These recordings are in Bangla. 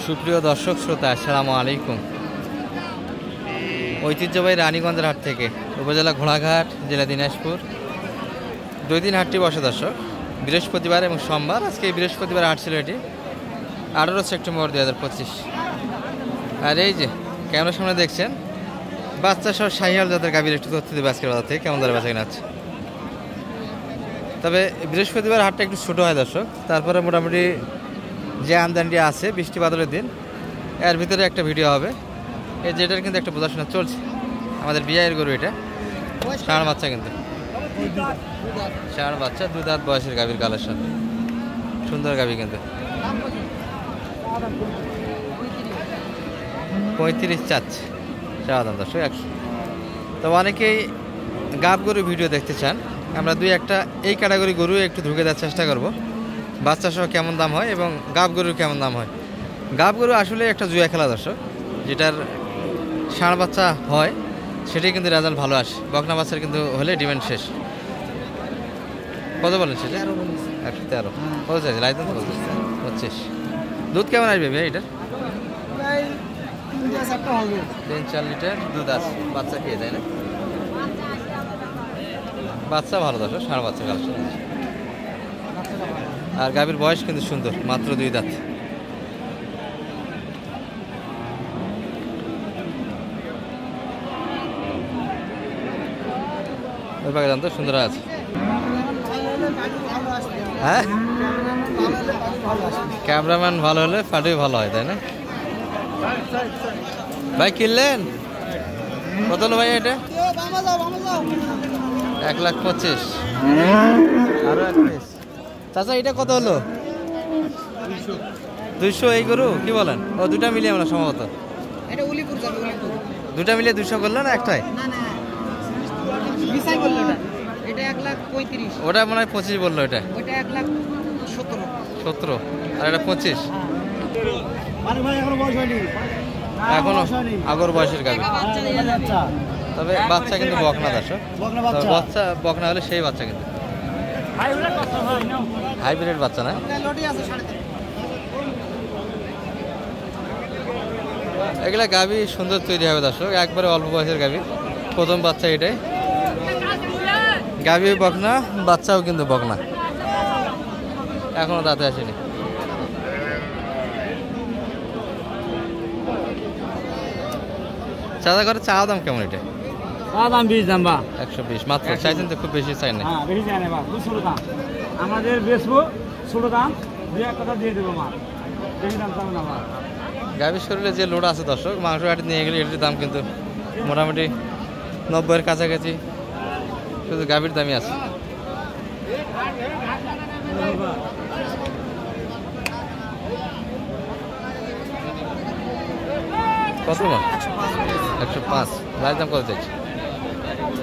সুপ্রিয় দর্শক শ্রোতা, আসসালামু আলাইকুম। ঐতিহ্যবাহী রানীগঞ্জের হাট থেকে উপজেলা ঘোড়াঘাট, জেলা দিনাজপুর, 2 দিন হাটটি বসে দর্শক, বৃহস্পতিবার এবং সোমবার। আজকে বৃহস্পতিবার হাট ছিল এটি 18 সেপ্টেম্বর 2025। আর এই যে ক্যামেরার সামনে দেখছেন বাচ্চা সহ শাহিওয়াল জাতের গাভীর একটু তথ্য দেবে আজকের বাজার থেকে কেমন দরে বেচা কিনা আছে। তবে বৃহস্পতিবার হাটটা একটু ছোটো হয় দর্শক, তারপরে মোটামুটি যে আমদানিটি আছে বৃষ্টি বাদলের দিন, এর ভিতরে একটা ভিডিও হবে। এই যেটার কিন্তু একটা বোঝাশোনা চলছে, আমাদের বিয়ের গরু, এটা ষাঁড় বাচ্চা, কিন্তু ষাঁড় বাচ্চা, 2 দাঁত বয়সের গাভীর কালেকশন, সুন্দর গাভী কিন্তু। 35 চাচ্ছে চাওয়া দাম দর্শক 100। তো অনেকেই গাব গরু ভিডিও দেখতে চান, আমরা 2-1টা এই ক্যাটাগরি গরু একটু ঢুকে দেওয়ার চেষ্টা করব, বাচ্চা সহ কেমন দাম হয় এবং গাব গরুর কেমন দাম হয়। গাব গরু আসলে একটা জুয়া খেলা দর্শক, যেটার ষাঁড় বাচ্চা হয় সেটাই কিন্তু রেজাল্ট ভালো আসে, বকনা বাচ্চার কিন্তু হলে ডিমান্ড শেষ। কত বলেন সেটা? 113। কত চাইছে লাইসেন্স? 25। দুধ কেমন আসবে ভাই এটার? 3-4 লিটার দুধ আছে, বাচ্চা খেয়ে যায় না? বাচ্চা ভালো দর্শক, ষাঁড় বাচ্চা কালেকশন। আর গাভীর বয়স কিন্তু সুন্দর, মাত্র 2 দাঁত। ওই পাখি দাম তো সুন্দর আছে। হ্যাঁ, ক্যামেরাম্যান ভালো হলে ফাটিও ভালো হয়, তাই না? ভাই কিনলেন কত হলো ভাই এটা? 1,25,000। আরো 1 পিস। চাচা এটা কত হলো? 200। এই গরু কি বলেন? ও 2টা মিলিয়ে আমরা সম্ভবত, এটা উলিপুর যাবে, উলিপুর 2টা মিলিয়ে 200 করলো না একটাই? না না বিসাই বললো এটা, এটা 1,35,000। ওটা মনে হয় 25 বললো, এটা ওটা 1,17,000। 17 আর এটা 25। মানে ভাই এখনো বয়স হয়নি, এখনো আগর বয়সের গাভী, বাচ্চা। তবে বাচ্চা কিন্তু বকনা দর্শক, বাচ্চা বকনা হলে সেই বাচ্চা কিন্তু হাইব্রিড বাচ্চা না। লটি আছে 3.5। এগুলা গাভী সুন্দর তৈরি হবে দর্শক, একবারে অল্প বয়সের গাভী, প্রথম বাচ্চা এটাই। গাভী বকনা, বাচ্চাও কিন্তু বকনা, এখনো দাঁতে আসেনি। চাঁদা করে চাওয়া দাম কেমন এটা? দাম 20 দাম বা 120 মাত্র চাইছেন তো, খুব বেশি চাই না। হ্যাঁ বেশি চাই না বা, ছোট দাম আমাদের বেচবো, ছোট দাম 2-1 কথা দিয়ে দেবো মা, বেশি দাম চাবো না মা। গাভীর শরীরে যে লোড আছে দর্শক, মাংস হাটে নিয়ে গেলে এটির দাম কিন্তু মোটামুটি 90-এর কাছাকাছি, শুধু গাভীর দামই আছে। কত মা? 105। লাইট দাম কত চাইছে?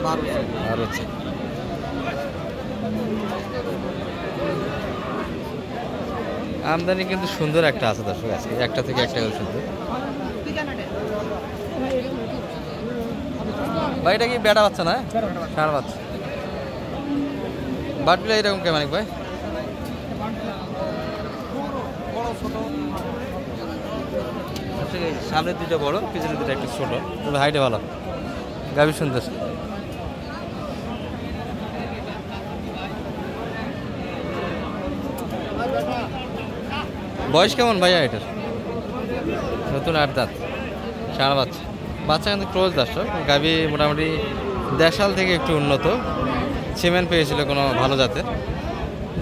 12 হচ্ছে। আমদানি কিন্তু সুন্দর একটা আছে দর্শক, আজকে একটা থেকে একটা করে সুন্দর। ভাই এটা কি বেটা বাচ্চা না? ষাঁড় বাচ্চা। বাটগুলো এরকম কেমন ভাই? সামনের 2টা বড়, পিছনের 2টা একটু ছোট, তবে হাইটে ভালো, গাভী সুন্দর। বয়স কেমন ভাইয়া এটার? নতুন 8 দাঁত, ষাঁড় বাচ্চা। বাচ্চা কিন্তু ক্লোজ দর্শক, গাভী মোটামুটি দেশাল থেকে একটু উন্নত, সিমেন্ট পেয়েছিল কোনো ভালো জাতের,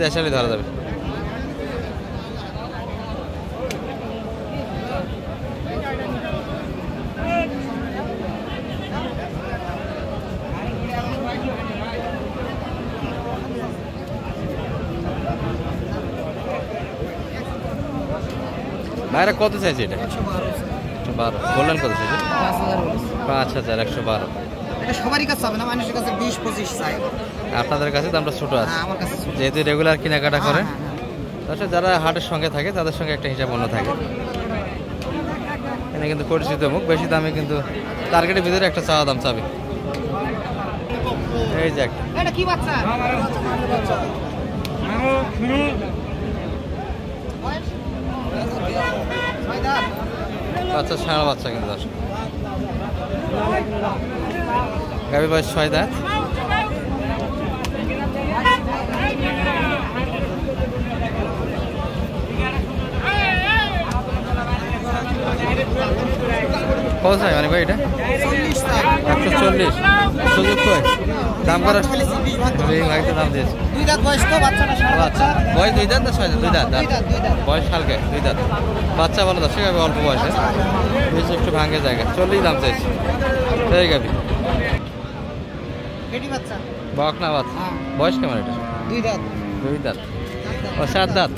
দেশালই ধরা যাবে। ভাইরা কত চাইছে এটা? 112 বললেন, কত চাইছে? 5,112। এটা সবারই কাছে হবে না, মানুষের কাছে 20-25 চাই। আপনাদের কাছে দামটা ছোট আছে, আমার কাছে যেহেতু রেগুলার কেনাকাটা করে, তাছাড়া যারা হাটের সঙ্গে থাকে তাদের সঙ্গে একটা হিসাব অন্য থাকে। এখানে কিন্তু পরিচিত মুখ, বেশি দামে কিন্তু টার্গেটের ভিতরে একটা চাওয়া দাম চাবে। এই যে একটা, এটা কি বাচ্চা? ছয় দাঁত। আচ্ছা ষাঁড় বাচ্চা কিন্তু দর্শক। গাভীর বয়স 6 দাঁত। কত চাই মানে ভাই এটা? 140। সুযোগ কই দাম করার ভাইতে দাম দিয়েছে। আচ্ছা বয়স 2 দাঁত না 6 দাঁত? 2 দাঁত। বয়স হালকা 2 দাঁত। বাচ্চা ভালো দর্শক, আমি অল্প বয়সে বেশি একটু ভাঙে জায়গা 40 দাম চাইছি। এই গাভী বকনা বাচ্চা, বয়স কেমন এটা? 2 দাঁত। 2 দাঁত। ও 7 দাঁত।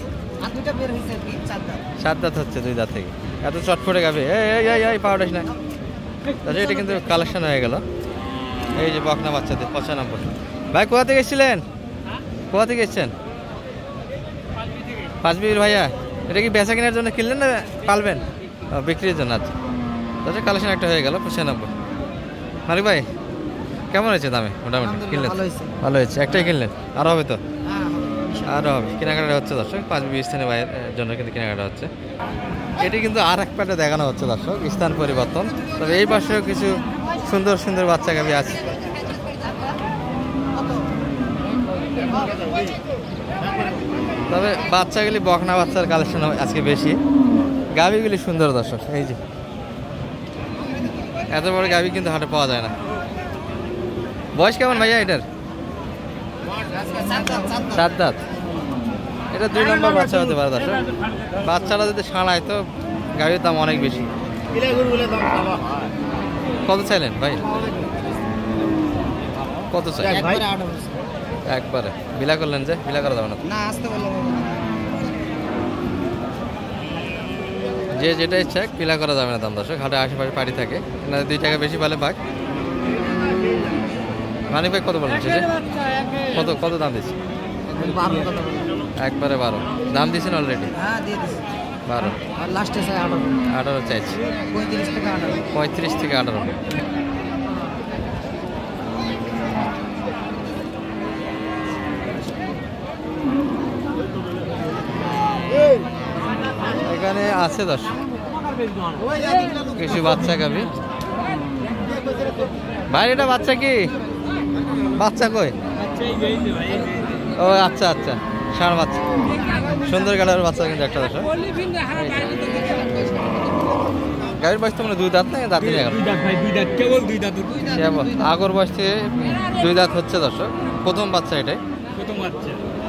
আর দুটো বের হইছে কি 4 দাঁত। 7 দাঁত হচ্ছে 2 দাঁত থেকে। এত চটপটে গাভী। এই পাউডার না আচ্ছা, এটা কিন্তু কালেকশন হয়ে গেল। এই যে বকনা বাচ্চাদের 95। ভাই কোথা থেকে এসেছিলেন? কোথা থেকে এসেছেন? পাঁচবির ভাইয়া। এটা কি বেচা কেনার জন্য কিনলেন না পালবেন? বিক্রির জন্য। আচ্ছা আচ্ছা, কালেকশন একটা হয়ে গেল 95। মালিক ভাই কেমন হয়েছে দামে? মোটামুটি কিনলেন? ভালো হয়েছে। একটাই কিনলেন? আরও হবে তো? আরও হবে। কেনাকাটা হচ্ছে দর্শক, পাঁচবি স্থানীয় ভাইয়ের জন্য কিন্তু কেনাকাটা হচ্ছে। এটি কিন্তু আর এক প্যাটে দেখানো হচ্ছে দর্শক, স্থান পরিবর্তন। তবে এই পাশেও কিছু সুন্দর সুন্দর বাচ্চা গাভী আছে। তবে বাচ্চাগুলি বকনা বাচ্চার কালেকশন আজকে বেশি, গাভীগুলি সুন্দর দর্শক। এই যে এত বড় গাভী কিন্তু হাটে পাওয়া যায় না। বয়স কেমন ভাইয়া এটার? 7 দাঁত। এটা 2 নম্বর বাচ্চা হতে পারে দর্শক। বাচ্চারা যদি সাড়ায় তো গাভীর দাম অনেক বেশি। কত চাইলেন ভাই? কত চাই? একবারে বিলা করলেন যে? বিলা করা যাবে না যে যেটা ইচ্ছা, বিলা করা যাবে না দাম দর্শক। হাটে আশেপাশে পাড়ি থাকে না, 2 টাকা বেশি পালে ভাগ। মানিক ভাই কত বললেন? কত কত দাম দিচ্ছি? একবারে 12 দাম দিয়েছেন অলরেডি? 12। লাস্টে 18 চাইছি। 35 থেকে 18। এখানে আছে দর্শক কিছু বাচ্চা গাভী। ভাই এটা বাচ্চা কি? বাচ্চা কই? ও আচ্ছা আচ্ছা, ষাঁড় বাচ্চা, সুন্দর কালারের বাচ্চা কিন্তু একটা দর্শক। গাভীর বয়স তো মানে 2 দাঁত না? দাঁত নিয়ে গেল আগর বয়স থেকে 2 দাঁত হচ্ছে দর্শক। প্রথম বাচ্চা এটাই।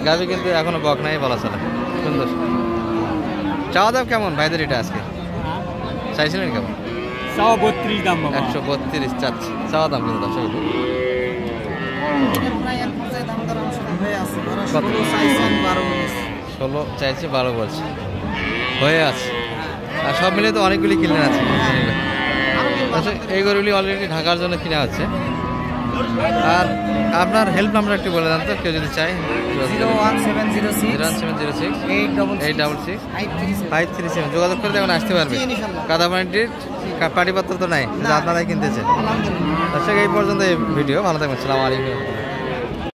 গাভী কিন্তু এখনো বক নাই বলা চলে। সুন্দর। চাওয়া দাম কেমন ভাইদের এটা আজকে? চাইছিলেন কেমন? 132 দাম। 132 চাচ্ছি চাওয়া দাম কিন্তু দর্শক। 16 চাইছি, 12 বলছি। হয়ে আছে। আর সব মিলে তো অনেকগুলি কিনে আছে। আচ্ছা, এই গরুগুলি অলরেডি ঢাকার জন্য কিনা হচ্ছে। আর আপনার হেল্প নাম্বার একটু বলে দেন তো, কেউ যদি চায়। 01706 866 537 যোগাযোগ করে দেখুন, আসতে পারবে। কাদাপানিটির পাটিপত্র তো নাই, আপনারাই কিনতেছে। দর্শক এই পর্যন্ত এই ভিডিও। ভালো থাকবেন। আসসালামু আলাইকুম।